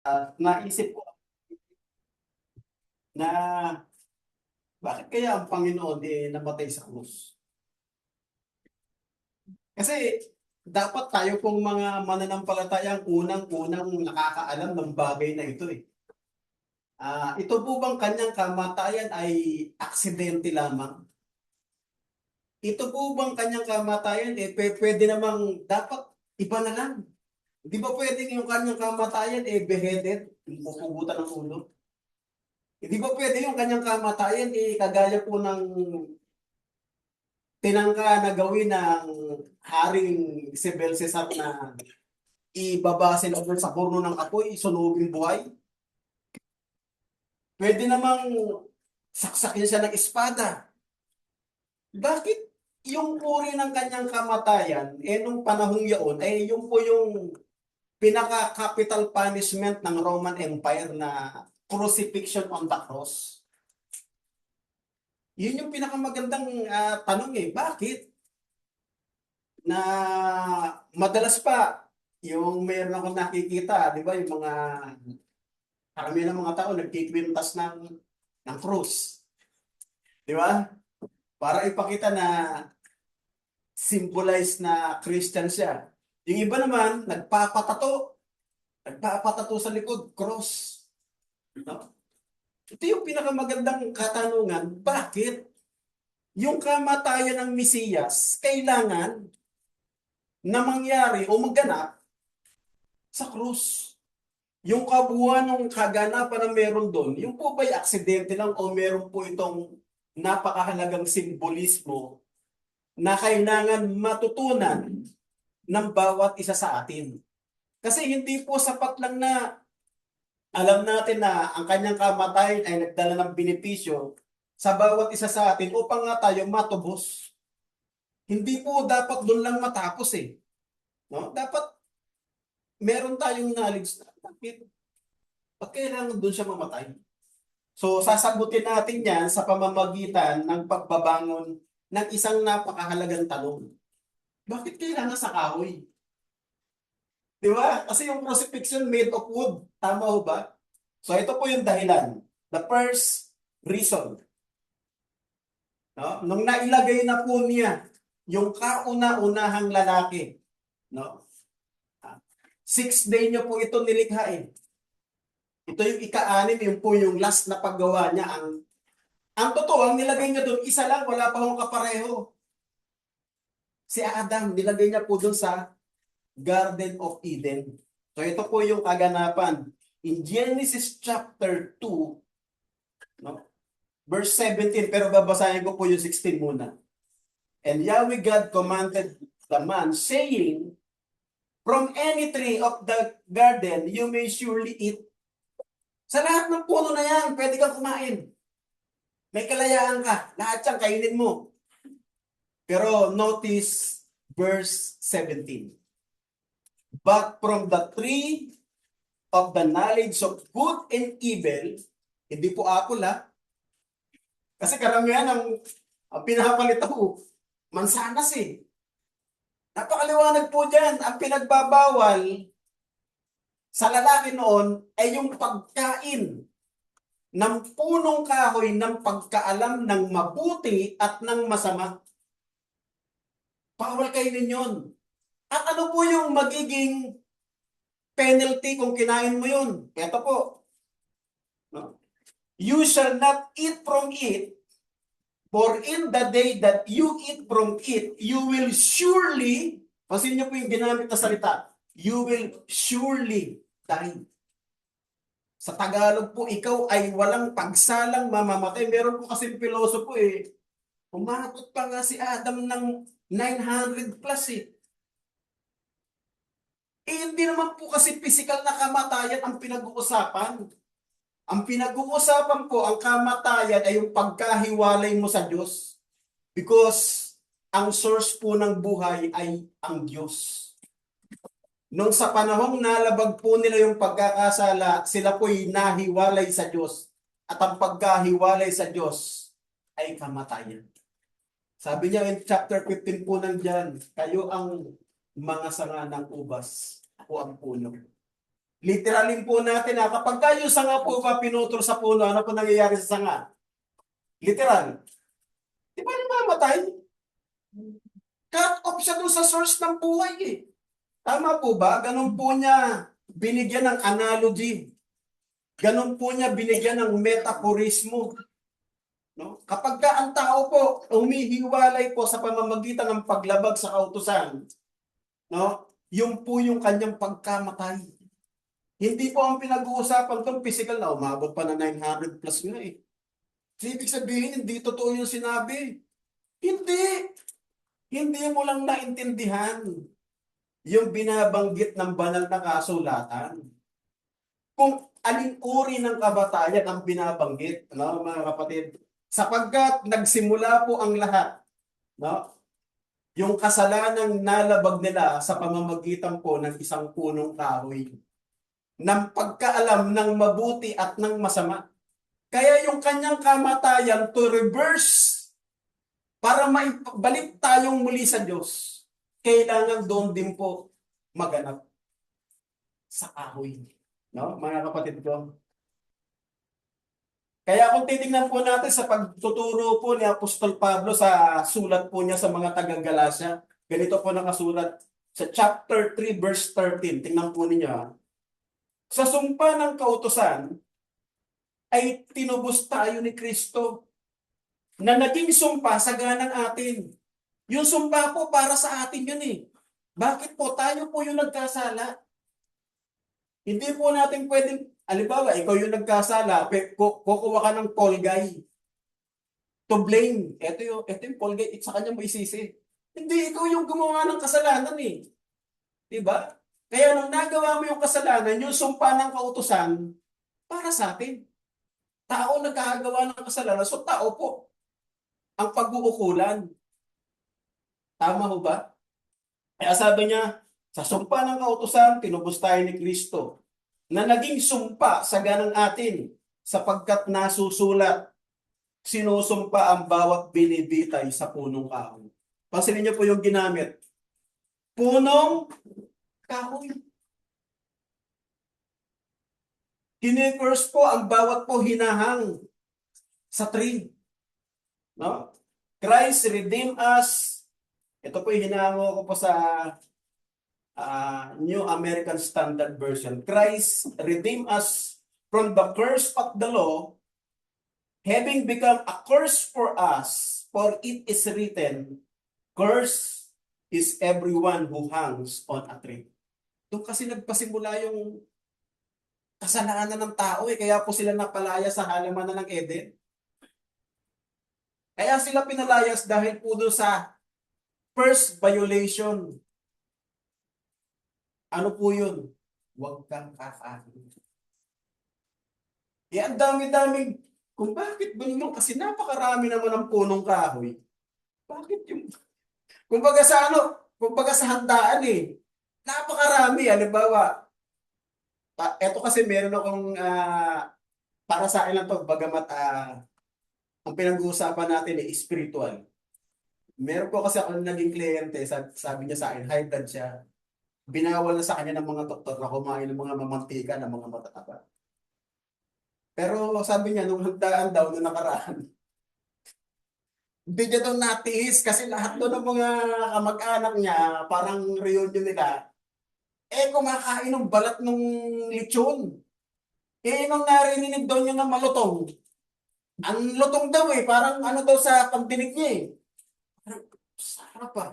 At naisip ko na bakit kaya ang Panginoon namatay sa krus? Kasi dapat tayo pong mga mananampalataya ang unang-unang nakakaalam ng bagay na ito eh. Ito po bang kanyang kamatayan ay aksidente lamang? Ito po bang kanyang kamatayan pwede namang dapat iba na lang. Di ba pwedeng yung kanyang kamatayan beheaded, yung pupugutan ng ulo? Di ba pwede yung kanyang kamatayan kagaya po ng tinangka na gawin ng Haring si Belshazzar na ibabasin o sa burno ng apoy, sunugin buhay. Pwede namang saksakin siya ng espada. Bakit yung uri ng kanyang kamatayan, nung panahong yaon, yung po yung pinaka-capital punishment ng Roman Empire na crucifixion on the cross. Yun yung pinakamagandang tanong eh. Bakit? Na madalas pa, yung mayroon akong nakikita, di ba, yung mga karamihan ng mga tao nagkikwintas ng krus. Di ba? Para ipakita na symbolize na Christian siya. Yung iba naman, nagpapatato sa likod, cross. No? Ito yung pinakamagandang katanungan, bakit yung kamatayan ng Mesiyas kailangan na mangyari o magganap sa krus? Yung kabuuan ng kaganapan na meron doon, yung po ba'y aksidente lang o meron po itong napakahalagang simbolismo na kailangan matutunan ng bawat isa sa atin? Kasi hindi po sapat lang na alam natin na ang kanyang kamatayan ay nagdala ng benepisyo sa bawat isa sa atin upang nga tayo matubos. Hindi po dapat doon lang matapos eh. No? Dapat meron tayong knowledge na bakit kailangan doon siya mamatay. So sasagutin natin yan sa pamamagitan ng pagbabangon ng isang napakahalagang tanong. Bakit kailangan sa kahoy? Di ba? Kasi yung crucifixion made of wood. Tama ho ba? So ito po yung dahilan. The first reason. No? Nung nailagay na po niya yung kauna-unahang lalaki, no? 6 day niyo po ito nilikha eh. Ito yung ika-anim, yung po yung last na paggawa niya. Ang totoo, ang nilagay niya doon, isa lang, wala pa akong kapareho. Si Adam, nilagay niya po doon sa Garden of Eden. So ito po yung kaganapan. In Genesis chapter 2, no? Verse 17, pero babasahin ko po yung 16 muna. And Yahweh God commanded the man, saying, from any tree of the garden you may surely eat. Sa lahat ng puno na yan, pwede kang kumain. May kalayaan ka. Lahat yan, kainin mo. Pero notice verse 17. But from the tree of the knowledge of good and evil, hindi po apple ha. Kasi karamihan ang pinapalit ako, mansanas eh. Napakaliwanag po dyan. Ang pinagbabawal sa lalaki noon ay yung pagkain ng punong kahoy ng pagkaalam ng mabuti at ng masama. Bawal kainin yun. At ano po yung magiging penalty kung kinain mo yun? Ito po. No? You shall not eat from it, for in the day that you eat from it, you will surely, pasin niyo po yung ginamit na salita, you will surely die. Sa Tagalog po, ikaw ay walang pagsalang mamamatay. Meron po kasi pilosopo eh. Umatot pa nga si Adam ng 900 plus eh. Hindi naman po kasi physical na kamatayan ang pinag-uusapan. Ang pinag-uusapan po, ang kamatayan ay yung pagkahiwalay mo sa Diyos. Because ang source po ng buhay ay ang Diyos. Nung sa panahong nalabag po nila yung pagkakasala, sila po'y nahiwalay sa Diyos. At ang pagkahiwalay sa Diyos ay kamatayan. Sabi niya in chapter 15 po nandyan, kayo ang mga sanga ng ubas, ako ang puno. Literalin po natin na kapag yung sanga po ba pinutol sa puno, ano po nangyayari sa sanga? Literal. Di ba namamatay? Cut off siya doon sa source ng buhay eh. Tama po ba? Ganun po niya binigyan ng analogy. Ganun po niya binigyan ng metaporismo. No? Kapag ka ang tao po humihiwalay po sa pamamagitan ng paglabag sa kautusan, no? Yung po yung kanyang pagkamatay. Hindi po ang pinag-uusapan kung physical na umabot pa na 900 plus nga eh. Ibig sabihin, hindi totoo yung sinabi. Hindi. Hindi mo lang naintindihan yung binabanggit ng banal na kasulatan. Kung aling uri ng kabatayan ang binabanggit, no, mga kapatid. Sapagkat nagsimula po ang lahat, no? Yung kasalanang nalabag nila sa pamamagitan po ng isang punong kahoy, ng pagkaalam ng mabuti at ng masama. Kaya yung kanyang kamatayan to reverse para maibalik tayong muli sa Diyos, kailangan doon din po maganap sa kahoy. No, mga kapatid ko. Kaya kung titingnan po natin sa pagtuturo po ni Apostol Pablo sa sulat po niya sa mga taga-Galacia, ganito po nakasulat sa chapter 3 verse 13. Tingnan po ninyo. Sa sumpa ng kautusan ay tinubos tayo ni Kristo na naging sumpa sa ganang atin. Yung sumpa po para sa atin yun eh. Bakit po? Tayo po yung nagkasala. Hindi po natin pwedeng, alibawa, ikaw yung nagkasala, kukuha ka ng Paul guy to blame. Ito yung Paul guy, sa kanya mo isisi. Hindi, ikaw yung gumawa ng kasalanan eh. Diba? Kaya nung nagawa mo yung kasalanan, yung sumpa ng kautusan, para sa atin. Tao nagkagawa ng kasalanan, so tao po ang pag-uukulan. Tama ho ba? Kaya sabi niya, sa sumpa ng kautusan, tinubos tayo ni Kristo na naging sumpa sa ganang atin sapagkat nasusulat, sinusumpa ang bawat binibitay sa punong kahoy. Pansinin niyo po yung ginamit. Punong kahoy. Kini-curse po ang bawat po hinahang sa tree. No? Christ redeemed us. Ito po yung hinahango ko po sa New American Standard Version. Christ redeemed us from the curse of the law, having become a curse for us, for it is written, curse is everyone who hangs on a tree. Doon kasi nagpasimula yung kasalanan ng tao eh, kaya po sila napalaya sa halamanan ng Eden. Kaya sila pinalayas dahil po doon sa first violation. Ano po yun? Huwag kang kakain. Eh, ang dami-daming, kung bakit ba naman, kasi napakarami naman ng punong kahoy. Bakit yung, kumbaga sa kumbaga sa handaan eh, napakarami, halimbawa, eto kasi meron akong, para sa akin lang to, bagamat ang pinag-uusapan natin ay spiritual. Meron po kasi ako naging kliyente, sabi niya sa akin, high blood siya. Binawal na sa kanya ng mga doktor na kumain ng mga mamantika, ng mga matataba. Pero sabi niya, nung hagdaan daw, nung nakaraan, hindi niya daw natiis kasi lahat daw ng mga kamag-anak niya, parang reunion nila, kumakain ng balat ng lechon. Nung narinig daw niya na malutong, ang lutong daw parang ano daw sa pagdinig niya eh. Parang, sarap pa.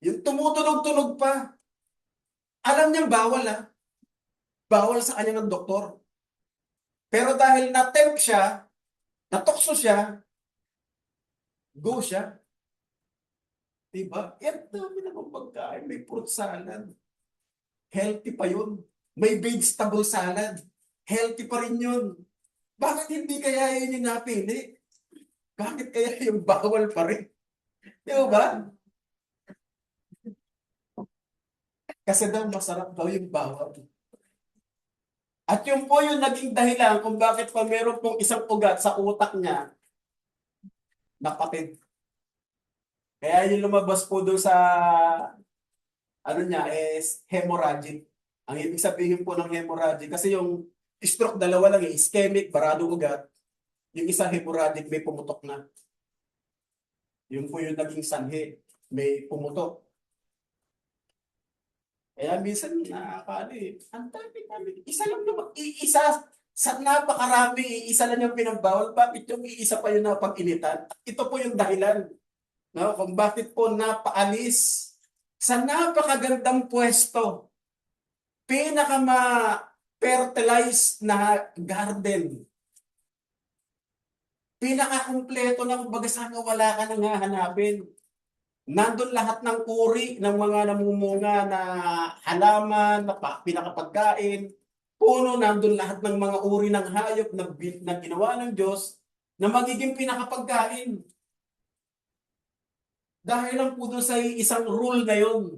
Yung tumutunog-tunog pa. Alam niyang bawal Bawal sa kanya ng doktor. Pero dahil na-tempt siya, natokso siya, go siya. Diba? Yan dami naman pagkain. May fruit salad. Healthy pa yun. May vegetable salad. Healthy pa rin yun. Bakit hindi kaya yun yung napili? Bakit kaya yung bawal pa rin? Di ba? Kasi daw masarap daw yung bawal. At yun po yung naging dahilan kung bakit pa meron pong isang ugat sa utak niya napatid. Kaya yung lumabas po doon sa ano niya is hemorrhagic. Ang ibig sabihin po ng hemorrhagic, kasi yung stroke dalawa lang eh, ischemic, baradong ugat. Yung isa hemorrhagic, may pumutok na. Yung po yung naging sanhi, may pumutok. Kaya minsan nakakano eh, ang dami. Isa lang naman, iisa sa napakarami, isa lang yung pinambawal. Bakit yung iisa pa yung napag-initan? Ito po yung dahilan, no, kung bakit po napaalis sa napakagandang pwesto, pinaka-fertilized na garden, pinaka-kumpleto na, kumbaga sana wala ka nang hahanapin. Nandun lahat ng uri ng mga namumunga na halaman, na pinakapagkain, puno, nandun lahat ng mga uri ng hayop na ginawa ng Diyos na magiging pinakapagkain. Dahil lang po doon sa isang rule na yun,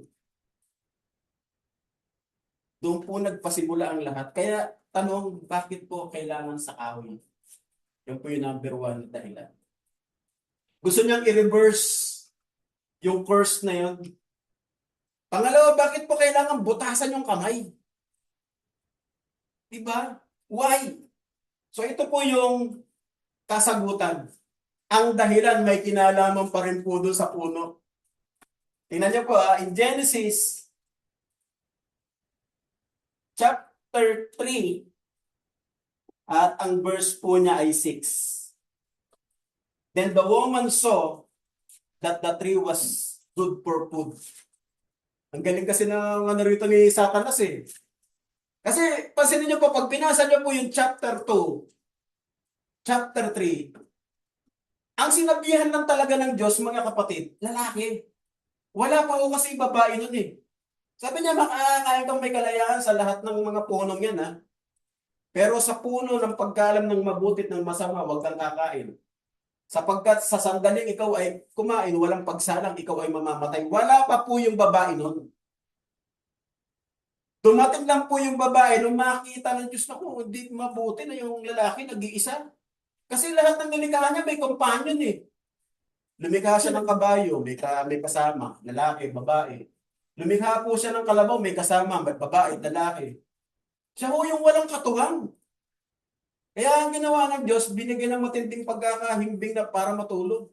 doon po nagpasimula ang lahat. Kaya tanong, bakit po kailangan sa kahoy? Yan po yung number one na dahilan. Gusto niyang i-reverse yung curse na yun. Pangalawa, bakit po kailangan butasan yung kamay? Diba? Why? So ito po yung kasagutan. Ang dahilan may kinalaman pa rin po doon sa puno. Tingnan niyo po in Genesis chapter 3 at ang verse po niya ay 6. Then the woman saw that the tree was good for food. Ang galing kasi ng ano rito ni Satanas eh. Kasi pansinin niyo po, pag binasa niyo po yung chapter 2, chapter 3, ang sinabihan lang talaga ng Diyos, mga kapatid, lalaki. Wala pa ko kasi babae nun eh. Sabi niya, makakakain kang may kalayaan sa lahat ng mga punong yan ha. Pero sa puno ng pagkalam ng mabuti at ng masama, huwag kang kakain. Sapagkat sa sandaling ikaw ay kumain, walang pagsalang, ikaw ay mamamatay. Wala pa po yung babae nun. Dumating lang po yung babae nung makita ng Diyos na kung hindi mabuti na yung lalaki nag-iisa. Kasi lahat ng nilikha niya may companion eh. Lumikha siya ng kabayo, may kasama, lalaki, babae. Lumikha po siya ng kalabaw, may kasama, may babae, lalaki. Siya po yung walang katuwang. Kaya ang ginawa ng Diyos, binigyan ng matinding pagkakahimbing na para matulog.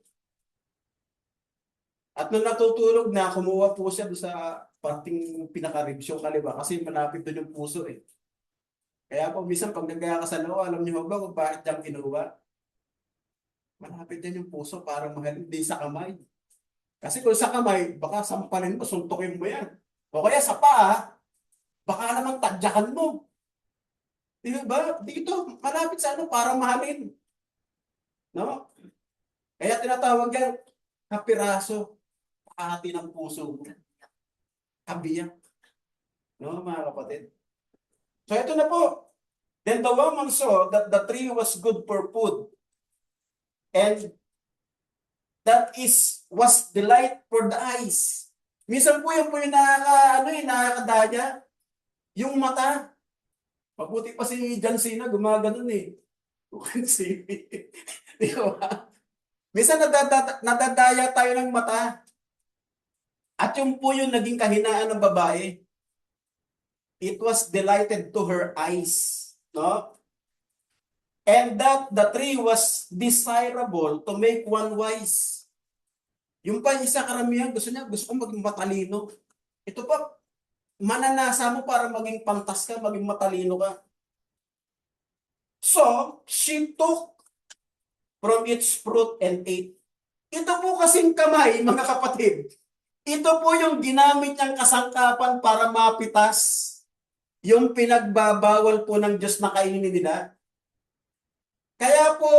At nung natutulog na, kumuha po siya sa parting pinaka-ribs yung kaliwa kasi malapit doon yung puso eh. Kaya po, minsan pag nagkaya ka sa lawa, alam niyo ba kung bakit niyang kinuha? Malapit din yung puso para mahalin, di sa kamay. Kasi kung sa kamay, baka sampalin mo, suntukin mo yan. O kaya sa paa, baka naman tadyakan mo. Di ba? Dito, malapit sa ano, para mahalin. No? Kaya tinatawag yan, kapiraso, pakati ng puso mo. Kabiyak. No, mga kapatid? So ito na po. Then the woman saw that the tree was good for food, and was delight for the eyes. Minsan po yung nakakadaya, yung mata. Mabuti pa si John Cena, gumaganon eh. Si, di ba? Minsan nadadaya tayo ng mata. At yung po yung naging kahinaan ng babae. It was delighted to her eyes. No? And that the tree was desirable to make one wise. Yung pa isa karamihan, gusto ko maging matalino. Ito pa, mananasa mo para maging pantas ka, maging matalino ka. So, she took from its fruit and ate. Ito po kasing kamay, mga kapatid. Ito po yung ginamit niyang kasangkapan para mapitas yung pinagbabawal po ng Diyos na kainin nila. Kaya po,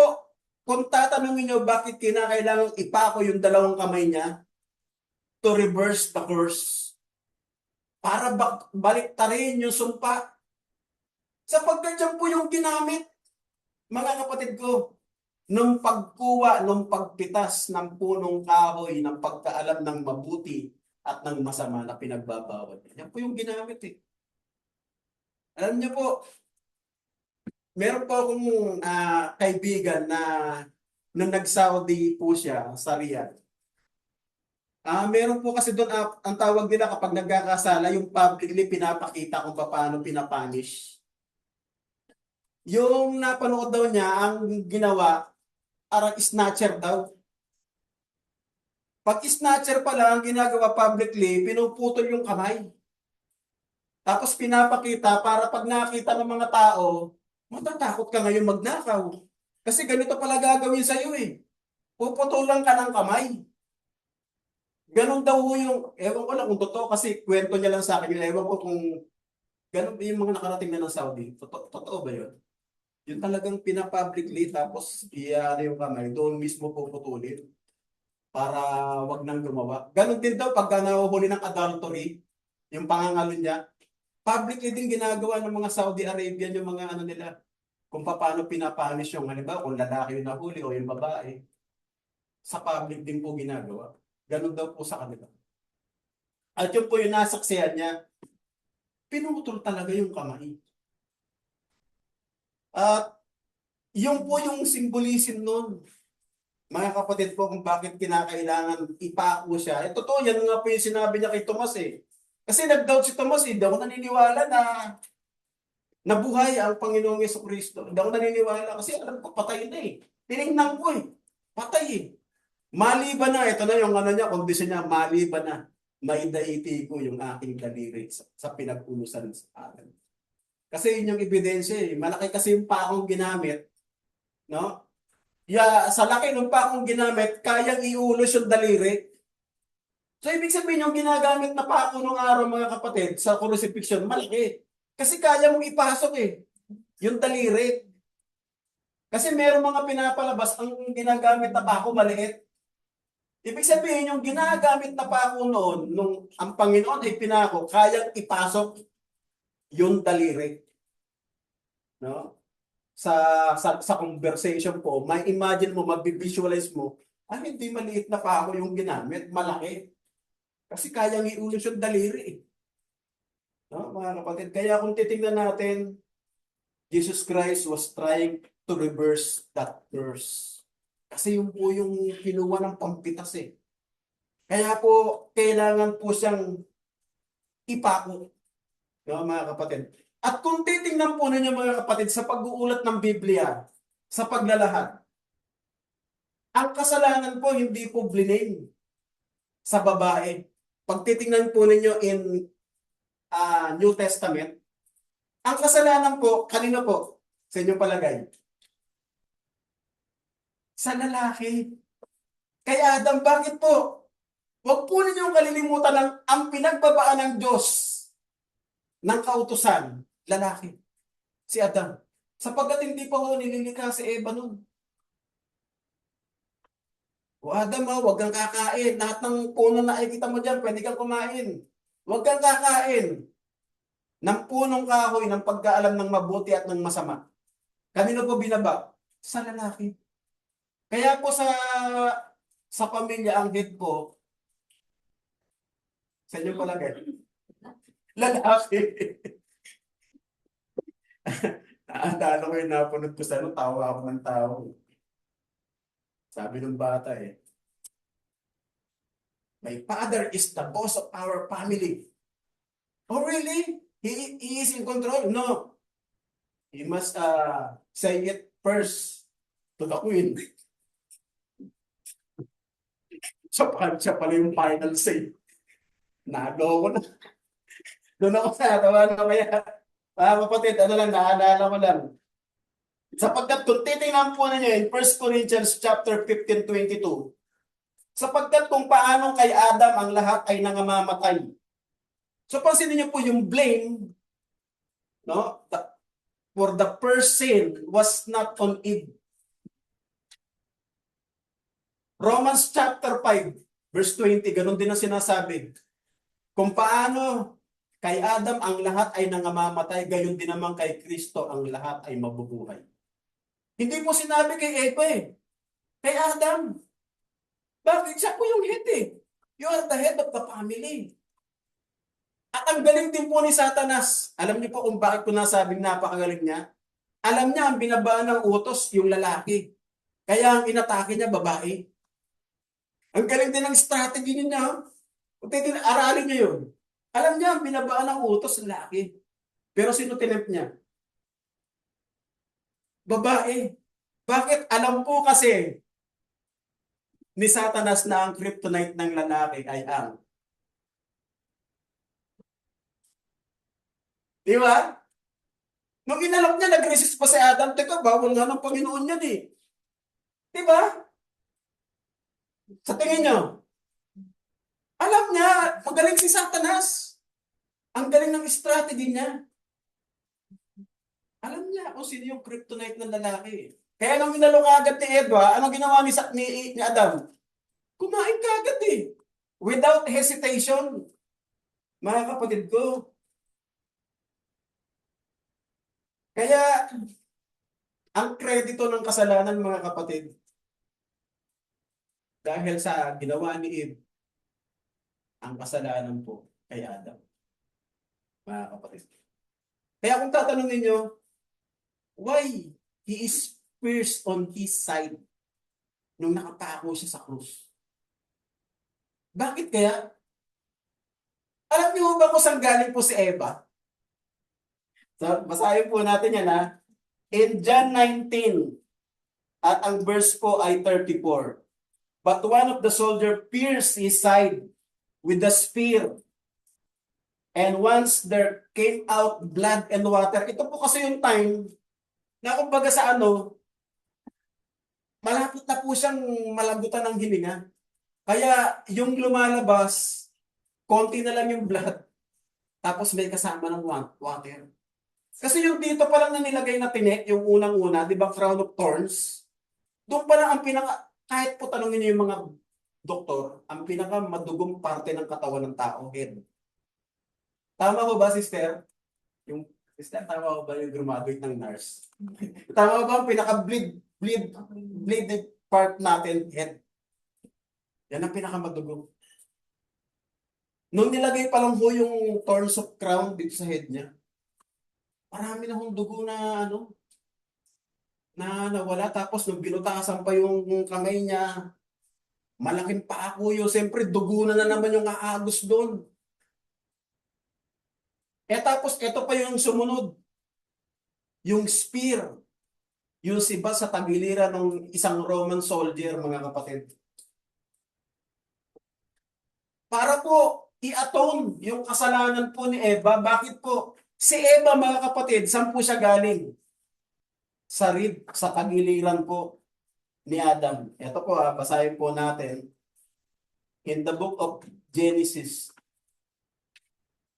kung tatanungin niyo bakit kinakailangang ipako yung dalawang kamay niya to reverse the curse. Para baliktarin yung sumpa. Sapagkat yan po yung ginamit, mga kapatid ko, nung pagkuha, nung pagpitas ng punong kahoy, ng pagkaalam ng mabuti at ng masama na pinagbabawal. Yan po yung ginamit eh. Alam niyo po, meron po akong kaibigan na nung nag-Saudi po siya sa Riyadh. Meron po kasi doon, ang tawag nila kapag nagkakasala, yung publicly pinapakita kung paano pinapunish. Yung napanood daw niya, ang ginawa, parang snatcher daw. Pag snatcher pala, ang ginagawa publicly, pinuputol yung kamay. Tapos pinapakita para pag nakita ng mga tao, matatakot ka ngayon magnakaw. Kasi ganito pala gagawin sa'yo eh. Puputulan ka ng kamay. Ganon daw ho yung, ewan ko lang kung totoo kasi kwento niya lang sa akin yun. Ewan ko kung ganon yung mga nakarating na ng Saudi. Totoo ba yun? Yung talagang pinapublicly tapos ano yung kamay, doon mismo puputulin para wag nang gumawa. Ganon din daw pagka nahuhuli ng adultery, yung pangangalo niya, publicly din ginagawa ng mga Saudi Arabian yung mga ano nila, kung paano pinapunish yung halimbawa kung lalaki yung nahuli o yung babae, sa public din po ginagawa. Ganon daw po sa kanila. At yun po yung nasaksihan niya, pinutol talaga yung kamay. At yun po yung symbolism nun. Mga kapatid po kung bakit kinakailangan ipako siya. Totoo, yan nga po yung sinabi niya kay Tomas eh. Kasi nag-doubt si Tomas eh, daw naniniwala na nabuhay ang Panginoong Jesucristo. Hindi ako naniniwala kasi alam ko patay na eh. Tinignan ko eh. Patay eh. Maliban na, ito na yung ano niya, kondisyon niya, maliban na, maidaiti ko yung aking daliri sa pinag-ulusan sa akin. Kasi yun yung ebidensya eh. Malaki kasi yung pakong ginamit, no? Sa laki ng pakong ginamit, kayang iulos yung daliri. So, ibig sabihin yung ginagamit na pako nung araw mga kapatid sa crucifixion, malaki. Kasi kaya mong ipasok eh, yung daliri. Kasi meron mga pinapalabas, ang ginagamit na pako maliit. Ibig sabihin, yung ginagamit na pako noon, nung ang Panginoon ay pinako, kayang ipasok yung daliri. No? Sa conversation po, may imagine mo, mabivisualize mo, hindi maliit na pako yung ginamit, malaki. Kasi kayang iulos yung daliri eh. No, mga kapatid. Kaya kung titingnan natin, Jesus Christ was trying to reverse that curse. Kasi yun po yung kinuha ng pampitas eh. Kaya po, kailangan po siyang ipako. No, mga kapatid. At kung titingnan po ninyo mga kapatid sa pag-uulat ng Biblia, sa paglalahad, ang kasalanan po hindi po blame sa babae. Pag titingnan po ninyo in New Testament, ang kasalanan po, kanino po? Sa inyong palagay? Sa lalaki. Kaya Adam, bakit po? Huwag po ninyong kalilimutan ang pinagbabaan ng Diyos ng kautusan, lalaki. Si Adam. Sapagkat hindi pa ho nililikha si Eva nun. O Adam, huwag kang kakain. Lahat ng puno na nakikita mo dyan, pwede kang kumain. Huwag kang kakain ng punong kahoy ng pagkaalam ng mabuti at ng masama. Kanino po binaba? Sa lalaki. Kaya po sa pamilya, ang head po, sa inyo palagay, lalaki. Naandalo ko yung napunod ko sa tawa ako ng tao. Sabi ng bata eh, my father is the boss of our family. Oh really? He is in control? No. He must say it first to the queen. Siya pala yung final say. Nalo ko na. Doon ako sa tawa na kaya. Kapatid, ano lang, naalala ko lang. Sapagkat kung titingnan po ninyo in 1 Corinthians chapter 15:22, sapagkat kung paano kay Adam ang lahat ay nangamamatay. So pansinin niyo po yung blame, no? For the first sin was not on Eve. Romans chapter 5, verse 20, ganun din ang sinasabi. Kung paano kay Adam ang lahat ay nangamamatay, gayon din naman kay Kristo ang lahat ay mabubuhay. Hindi po sinabi kay Eva eh. Kay Adam. Bakit? Siya po yung head eh. You are the head of the family. At ang galing din po ni Satanas. Alam niyo po kung bakit ko nasabing napakagaling niya? Alam niya ang binabaan ng utos yung lalaki. Kaya ang inatake niya babae. Ang galing din ng strategy niya. Aralin niyo yun. Alam niya, binabaan ng utos ng lalaki. Pero sino tinempt niya? Babae. Bakit? Alam po kasi ni Satanas na ang kryptonite ng lalaki ay ang. Di ba? Nung inalok niya, nag-resist pa si Adam. Teka, bawal nga ng Panginoon yan eh. Di ba? Sa tingin niyo, alam niya, magaling si Satanas. Ang galing ng strategy niya. Alam niya kung sino yung kryptonite ng lalaki. Kaya nung inalok agad ni Eva, ano ginawa ni Adam? Kumain ka agad eh. Without hesitation. Mga kapatid ko. Kaya, ang kredito ng kasalanan, mga kapatid, dahil sa ginawa ni Eve, ang kasalanan po kay Adam. Mga kapatid. Kaya kung tatanungin niyo, why he is pierced on his side nung nakapako siya sa krus? Bakit kaya? Alam niyo ba kung saan galing po si Eva? So, basahin po natin yan ha. In John 19, at ang verse po ay 34. But one of the soldier pierced his side with the spear. And once there came out blood and water. Ito po kasi yung time na kumbaga sa ano, malapit na po siyang malagutan ng hininga. Kaya yung lumalabas, konti na lang yung blood. Tapos may kasama ng water. Kasi yung dito pa lang na nilagay na tinik, yung unang-una, di ba, crown of thorns, doon pa lang ang kahit po tanongin niyo yung mga doktor, ang pinaka madugong parte ng katawan ng tao, head. Tama ko ba, sister? Yung sister, tama ko ba yung graduate ng nurse? Tama ko ba ang bleed part natin, head? Yan ang pinaka madugong. Nung nilagay pa lang po yung thorns of crown dito sa head niya, marami na hong dugo na ano, na nawala. Tapos nung binutasan pa yung kamay niya, malaking paako yun. Siyempre, dugo na naman yung aagos doon. Tapos, ito pa yung sumunod. Yung spear. Yung siba sa tagiliran ng isang Roman soldier, mga kapatid. Para po, i-atone yung kasalanan po ni Eva. Bakit po? Si Eva, mga kapatid, saan po siya galing? Sa rib, sa tagiliran po ni Adam. Ito po, basahin po natin. In the book of Genesis,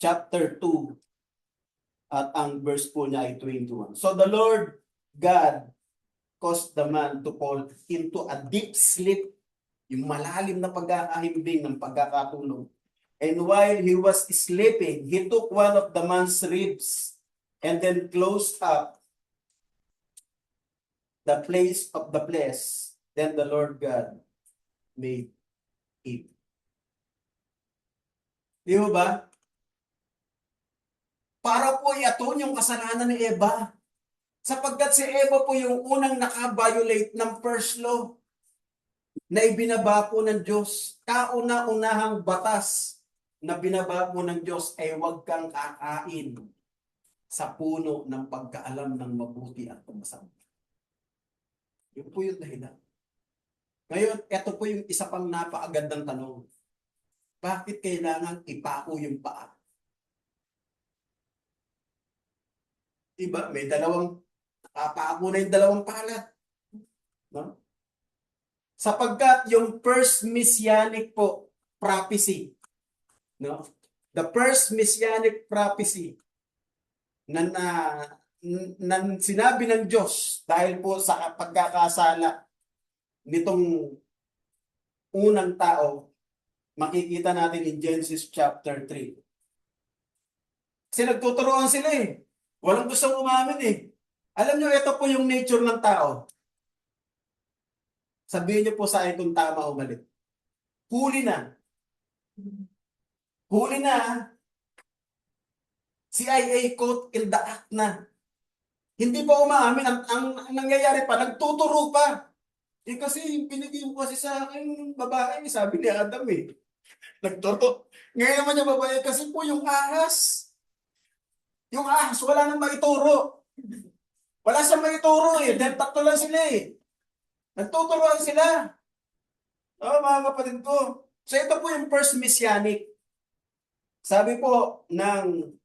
chapter 2, at ang verse po niya ay 21. So the Lord God caused the man to fall into a deep sleep, yung malalim na pagkakahimbing ng pagkakatulog. And while he was sleeping, he took one of the man's ribs and then closed up the place of the flesh. Then the Lord God made it. Di ba? Para po i-atone yung kasalanan ni Eva. Sapagkat si Eva po yung unang naka-violate ng first law na ibinaba po ng Diyos. Kauna-unahang batas na binaba po ng Diyos ay huwag kang kakain sa puno ng pagkaalam ng mabuti at masama. Yun po yung dahilan. Ngayon, ito po yung isa pang napakagandang tanong. Bakit kailangan ipako yung paa? Diba? May dalawang, nakapako na yung dalawang palat. No? Sapagkat yung first messianic po, prophecy, no? The first messianic prophecy na sinabi ng Diyos dahil po sa pagkakasala nitong unang tao, makikita natin in Genesis chapter 3. Kasi nagtuturoan sila eh. Walang gustong umamin eh. Alam nyo, ito po yung nature ng tao. Sabihin niyo po sa akin kung tama o mali. Huli na. Huli na. CIA caught in the act na. Hindi pa umaamin. Ang nangyayari pa, nagtuturo pa. Eh kasi binigay mo kasi sa akin babae, sabi ni Adam eh. Nagturo. Ngayon naman yung babae kasi po yung ahas. Yung ahas, wala nang maituro. Wala siyang maituro eh. Dahil tatlo lang sila eh. Nagtuturuan sila. Oo, mga kapatid ko. So ito po yung first messianic. Sabi po ng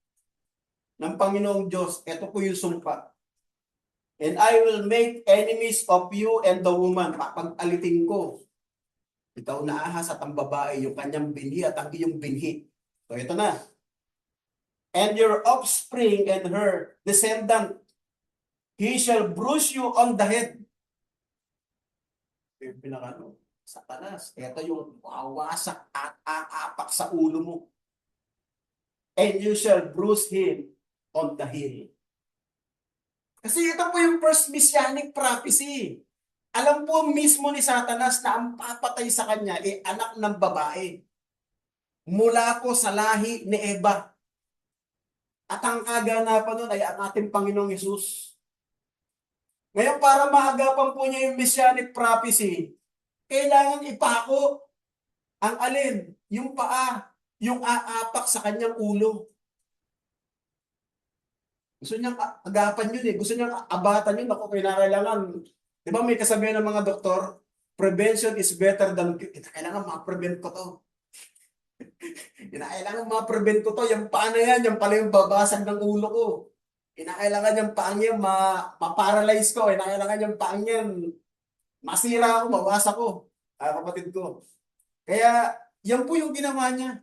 Panginoong Diyos, ito po yung sumpa. And I will make enemies of you and the woman. Papag-alitin ko. Ikaw na ahas at ang babae, yung kanyang binhi at ang iyong binhi. So ito na. And your offspring and her descendant, he shall bruise you on the head. Yung pinakano, Satanas. Ito yung wawasak at aapak sa ulo mo. And you shall bruise him on the heel. Kasi ito po yung first messianic prophecy. Alam po mismo ni Satanas na ang papatay sa kanya ay anak ng babae. Mula ko sa lahi ni Eva. At ang kaganapan nun ay ang ating Panginoong Hesus. Ngayon, para maagapan po niya yung messianic prophecy, kailangan ipako ang alin, yung paa, yung aapak sa kanyang ulo. Gusto niyang agapan yun eh. Gusto niyang abatan yun. Ako, kailangan. Di ba may kasabihan ng mga doktor, prevention is better than cure. Kailangan ma-prevent ko to. Kailangan ma-prevent ko to. Yung paa na yan, yung pala yung babasag ng ulo ko. Kailangan yung paang yan, ma-paralyze ko. Kailangan yung paang yan, masira ako, mawasak ko. Kapatid ko. Kaya, yan po yung ginawa niya.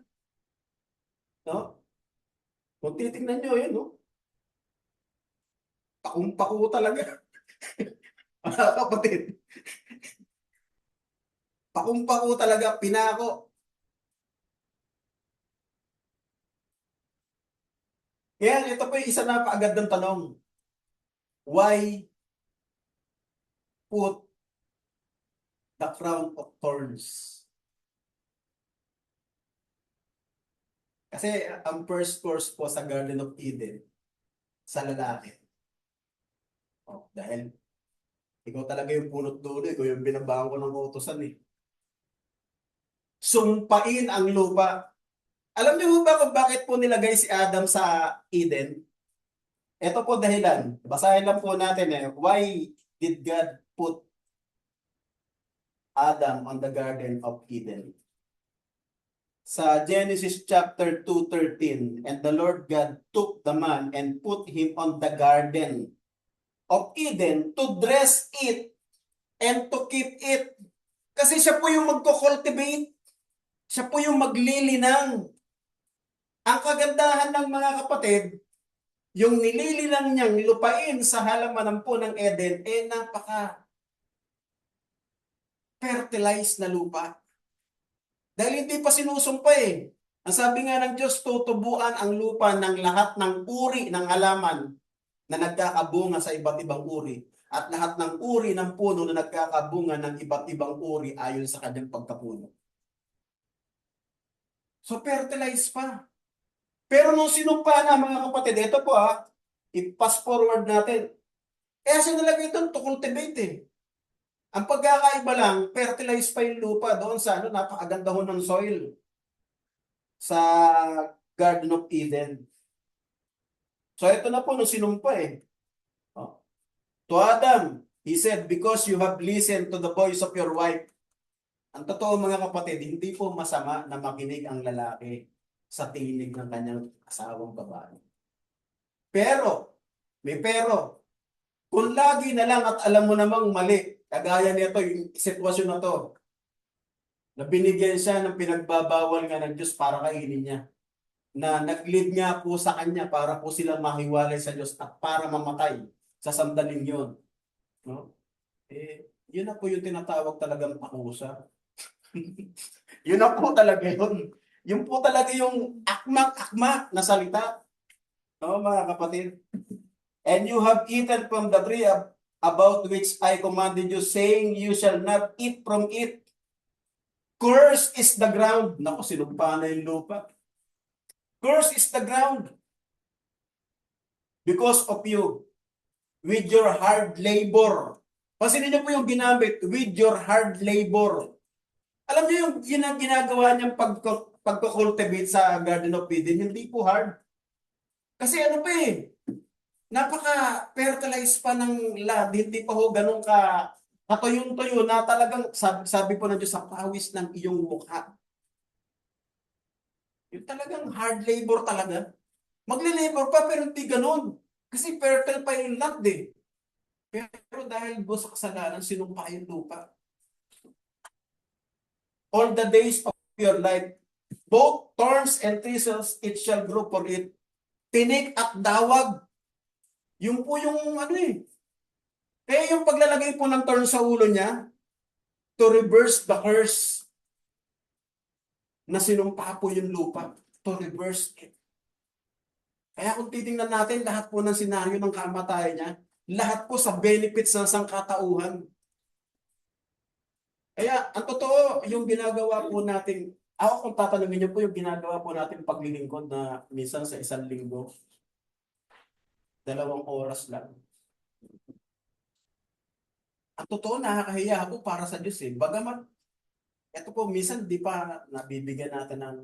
No? Kung titignan nyo, yun, no? Pakumpako talaga. Mga kapatid. Pakumpako talaga, pinako. Kaya ito po yung isa na kaagad ng tanong. Why put the crown of thorns? Kasi ang first course po sa Garden of Eden, sa lalaki. Oh, dahil ikaw talaga yung punot dulo, ikaw yung binabahan ko ng utosan eh. Sumpain ang lupa. Alam niyo ba kung bakit po nilagay si Adam sa Eden? Ito po dahilan. Basahin lang po natin eh. Why did God put Adam on the Garden of Eden? Sa Genesis chapter 2:13, and the Lord God took the man and put him on the Garden of Eden to dress it and to keep it. Kasi siya po yung magko-cultivate. Siya po yung maglilinang. Ang kagandahan ng mga kapatid, yung nililinang niyang lupain sa halamanan po ng Eden, napaka-fertilized na lupa. Dahil hindi pa sinusumpa eh. Ang sabi nga ng Diyos, tutubuan ang lupa ng lahat ng uri ng halaman na nagkakabunga sa iba't ibang uri at lahat ng uri ng puno na nagkakabunga ng iba't ibang uri ayon sa kanyang pagkapuno. So fertilize pa. Pero nung sinumpa na mga kapatid, ito po i-pass forward natin. Kaya sinalagay ito to cultivate eh. Ang pagkakaiba lang, fertilize pa yung lupa doon sa napakaganda ho ng soil sa Garden of Eden. So ito na po nung sinumpa eh. Oh. To Adam, he said, because you have listened to the voice of your wife. Ang totoo mga kapatid, hindi po masama na makinig ang lalaki sa tinig ng kanyang asawang babae. Pero, may pero, kung lagi na lang at alam mo namang mali, kagaya nito, yung sitwasyon na to, na binigyan siya ng pinagbabawal nga ng Diyos para kainin niya, na nag-lead nga po sa kanya para po sila mahiwalay sa Diyos at para mamatay sa sandaling yun. No? Yun na po yung tinatawag talagang pakusa. Yun na po talaga yun. Yun po talaga yung akmak-akmak na salita. No, mga kapatid? And you have eaten from the tree about which I commanded you, saying, you shall not eat from it. Cursed is the ground. Naku, sinumpa na yung lupa. Cursed is the ground because of you, with your hard labor. Pansinin niyo po yung ginamit, with your hard labor. Alam niyo yung ginagawa niyang pagko-cultivate sa Garden of Eden, hindi po hard. Kasi ano pa eh, napaka-fertilize pa ng land, hindi pa ho ganun ka katuyong-tuyo na talagang sabi po ng Diyos sa pawis ng iyong mukha. Yung talagang hard labor talaga. Magle-labor pa pero hindi ganun. Kasi fertile pa yung land eh. Pero dahil busak sa kasalanan, sinumpa yung lupa. All the days of your life, both thorns and thistles, it shall grow for it. Tinik at dawag. Yung po yung ano eh. Kaya yung paglalagay po ng thorn sa ulo niya, to reverse the curse na sinumpa po yung lupa. To reverse it. Kaya kung titingnan natin lahat po ng senaryo ng kamatayan niya, lahat po sa benefits ng sangkatauhan. Kaya ang totoo, yung ginagawa po natin, ako kung tatanungin niyo po yung ginagawa po natin paglilingkod na minsan sa isang linggo, 2 oras lang. Ang totoo, nakakahiya ako para sa Diyos eh. Bagamat, ito po, minsan di pa nabibigyan natin ng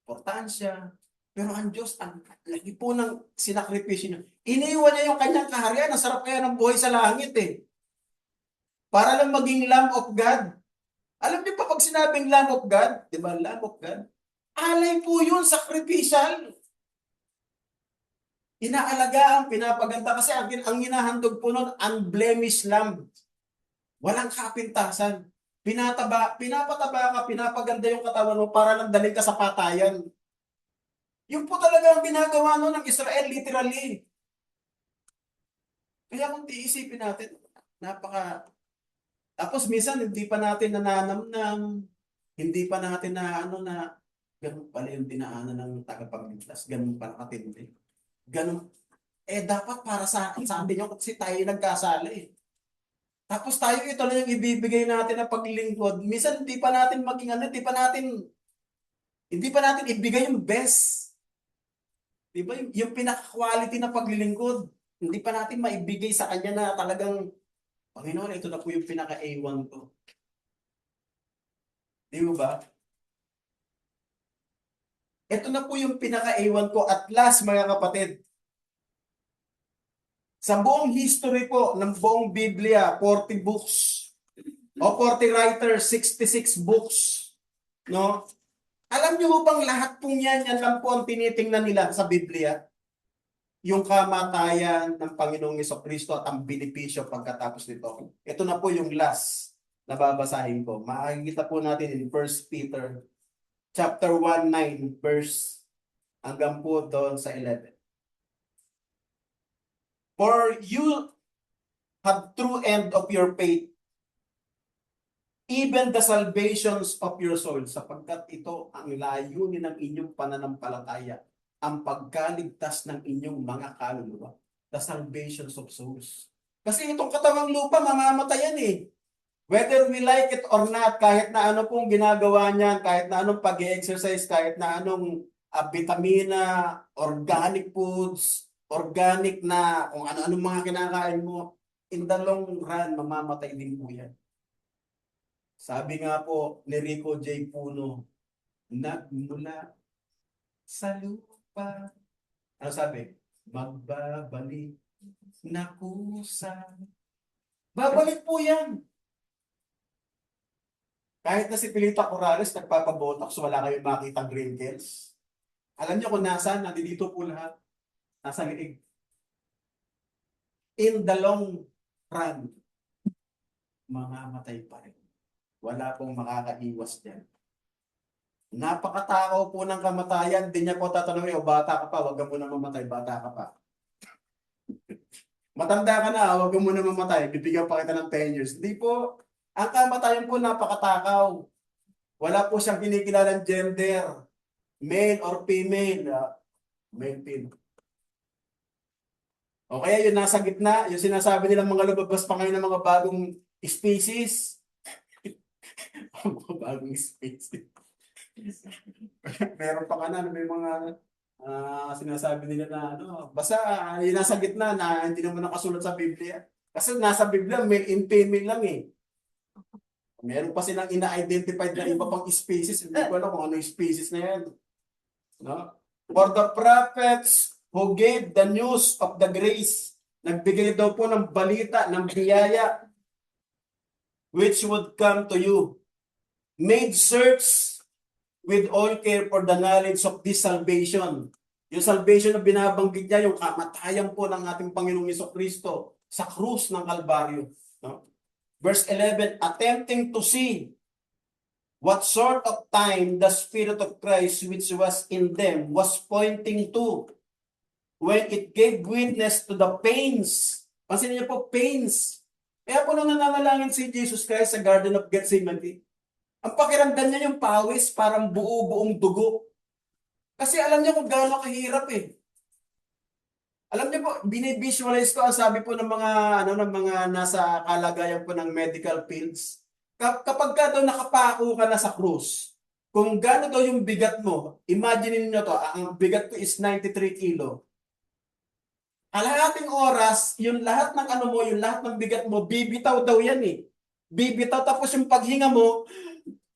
importansya. Pero ang Diyos, ang lagi po ng sinakripisyo niya. Iniwan niya yung kanyang kaharian. Ang sarap kaya ng buhay sa langit eh. Para lang maging Lamb of God. Alam niyo pa pag sinabing Lamb of God, di ba, Lamb of God? Alay po yun, sacrificial. Inaalagaan, pinapaganda kasi ang hinahandog po nun, unblemished lamb. Walang kapintasan. Pinapataba ka, pinapaganda yung katawan mo para lang dalhin ka sa patayan. Yun po talaga ang ginagawa nun ng Israel, literally. Kaya kung tiisipin natin, napaka... Tapos minsan, hindi pa natin nananamnam, hindi pa natin na ano na, ganun pala yung dinaanan ng tagapagligtas, ganun pala katindi. Ganun. Dapat para sa atin yung kasi tayo nagkasala eh. Tapos tayo ito na yung ibibigay natin na paglilingkod. Minsan hindi pa natin maging ano, hindi pa natin ibigay yung best. Di ba? Yung pinaka-quality na paglilingkod. Hindi pa natin maibigay sa kanya na talagang, Panginoon, ito na po yung pinaka-A1 ko. Di ba? Ito na po yung pinaka-A1 ko at last mga kapatid. Sa buong history po ng buong Biblia, 40 books o 40 writers, 66 books, no? Alam niyo bang lahat po yan lang po ang tinitingnan nila sa Biblia? Yung kamatayan ng Panginoong Jesucristo at ang benepisyo pagkatapos nito. Ito na po yung last na babasahin ko. Makikita po natin in 1 Peter chapter 1:9 verse hanggang po doon sa 11. For you have true end of your faith, even the salvations of your soul, sapagkat ito ang layunin ng inyong pananampalataya, ang pagkaligtas ng inyong mga kaluluwa, the salvations of souls. Kasi itong katawang lupa, mamamatay yan eh. Whether we like it or not, kahit na ano pong ginagawa niyan, kahit na anong pag-exercise, kahit na anong vitamina, organic foods, organic na kung ano-anong mga kinakain mo, in the long run, mamamatay din po yan. Sabi nga po ni Rico J. Puno, nagmula sa lupa. Ano sabi? Magbabalik na kusa. Babalik po yan. Kahit na si Pilita Corrales nagpapabotox, wala kayong makita wrinkles. Alam niyo kung nasaan, nandito po lahat. Nasa liig. In the long run, mamamatay pa rin. Wala pong makakaiwas dyan. Napakatakaw po ng kamatayan. Hindi niya po tatanungin, o bata ka pa, wag ka muna mamatay, bata ka pa. Matanda ka na, wag ka muna mamatay, bibigyan pa kita ng 10 years. Hindi po. Ang kamatayan po napakatakaw. Wala po siyang kinikilalang gender, male or female. Male, female. O kaya yung nasa gitna, yung sinasabi nilang mga lumabas pa ngayon ng mga bagong species. Mga bagong species. Meron pa ka na, may mga sinasabi nila na ano, basta yung nasa gitna na hindi naman nakasulat sa Biblia. Kasi nasa Biblia, male and female lang eh. Meron pa silang ina-identified na iba pang species. Hindi ko alam kung ano yung species na yan. No? For the prophets who gave the news of the grace, nagbigay daw po ng balita, ng biyaya, which would come to you, made search with all care for the knowledge of this salvation. Yung salvation na binabanggit niya, yung kamatayan po ng ating Panginoong Jesucristo sa krus ng Kalbaryo. No? Verse 11, attempting to see what sort of time the Spirit of Christ which was in them was pointing to when it gave witness to the pains. Pansinin niyo po, pains. Kaya po nung nananalangin si Jesus Christ sa Garden of Gethsemane, ang pakiramdam niya yung pawis, parang buo-buong dugo. Kasi alam niya kung gaano kahirap eh. Alam niyo po, binivisualize ko ang sabi po ng mga ng mga nasa kalagayan po ng medical fields. Kapag ka daw nakapako ka na sa krus, kung gaano daw yung bigat mo, imagine niyo to, ang bigat ko is 93 kilo. Kalahating oras, yung lahat ng ano mo, yung lahat ng bigat mo, bibitaw daw yan eh. Bibitaw, tapos yung paghinga mo,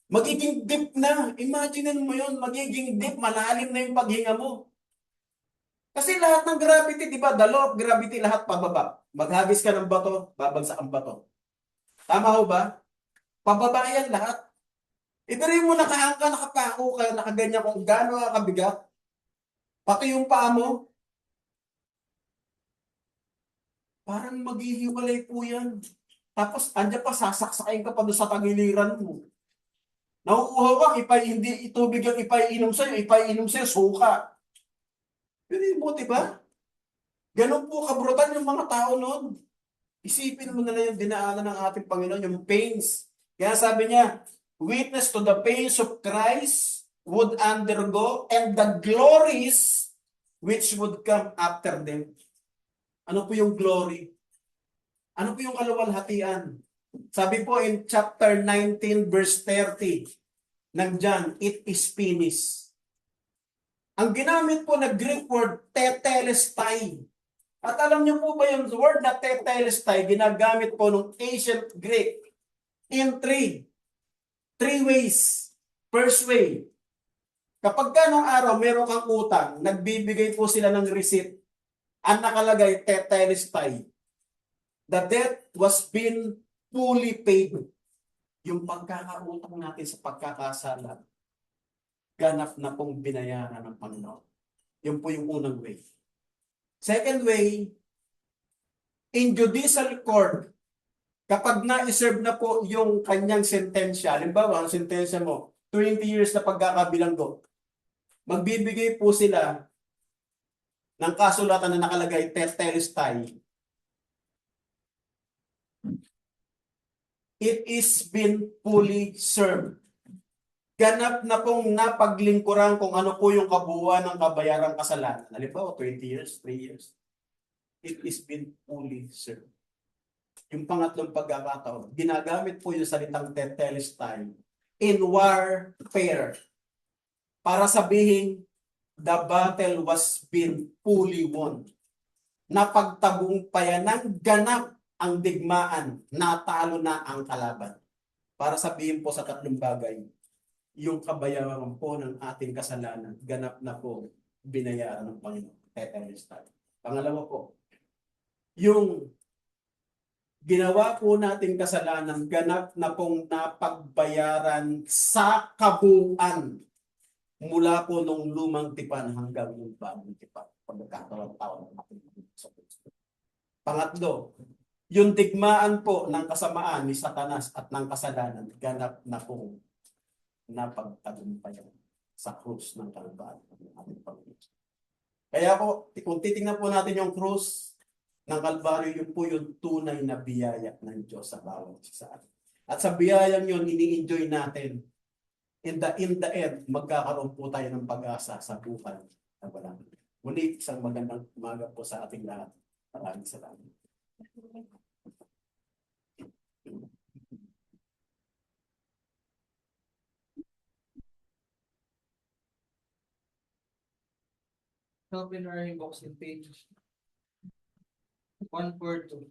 magiging deep na. Imagine mo yun, magiging deep, malalim na yung paghinga mo. Kasi lahat ng gravity, di ba? The law of gravity, lahat pababa. Maghagis ka ng bato, babagsak ang bato. Tama ho ba? Pababa yan lahat. Ibigay mo nakahangka, nakapako ka, nakaganyan kung gaano ka kabigat. Pati yung paa mo, parang maghihiwalay po yan. Tapos, andyan pa, sasaksakin ka pa doon sa tagiliran mo. Nauuhaw ka, hindi itubig yung ipaiinom sa'yo, suka. Pero mo, diba? Ganun po kabrutan yung mga tao noon. Isipin mo na lang yung dinaanan ng ating Panginoon, yung pains. Kaya sabi niya, witness to the pains of Christ would undergo and the glories which would come after them. Ano po yung glory? Ano po yung kaluwalhatian? Sabi po in chapter 19 verse 30 ng John, it is finished. Ang ginamit po na Greek word, tetelestai. At alam niyo po ba yung word na tetelestai, ginagamit po ng ancient Greek in three ways. First way, kapag ganong araw meron kang utang, nagbibigay po sila ng receipt. Ang nakalagay, tetelestai. The debt was been fully paid. Yung pagkakautang natin sa pagkakasala, ganap na pong binayaran ng Panginoon. Yun po yung unang way. Second way, in judicial court, kapag na-serve na po yung kanyang sentensya, halimbawa, ang sentensya mo, 20 years na pagkakabilanggo, magbibigay po sila ng kasulatan na nakalagay, tetelestai. It is been fully served. Ganap na pong napaglingkuran kung ano po yung kabuuan ng kabayarang kasalanan. Halimbawa, 20 years, 3 years. It is been fully served. Yung pangatlong pagkakataon, ginagamit po yung salitang tetelestai in warfare para sabihin the battle was been fully won. Napagtagumpayan ng ganap ang digmaan, natalo na ang kalaban. Para sabihin po sa tatlong bagay, yung kabayaran po ng ating kasalanan, ganap na po binayaran ng Panginoon. Tetelestai. Pangalawa po, yung ginawa po nating kasalanan, ganap na pong napagbayaran sa kabuuan mula po nung lumang tipan hanggang yung bagong tipan. Pagkakaroon-taon ng ating Pangatlo, yung digmaan po ng kasamaan ni Satanas at ng kasalanan, ganap na pong napagtagumpayan sa krus ng Kalbaryo ng ating Panginoon. Kaya po, kung titingnan po natin yung krus ng Kalbaryo, yun po yung tunay na biyaya ng Diyos sa bawat isa sa atin. At sa biyayang yun, ini-enjoy natin. In the end, magkakaroon po tayo ng pag-asa sa buhay na walang. Muli, isang magandang umaga po sa ating lahat. Maraming salamat. Open our box in page 142.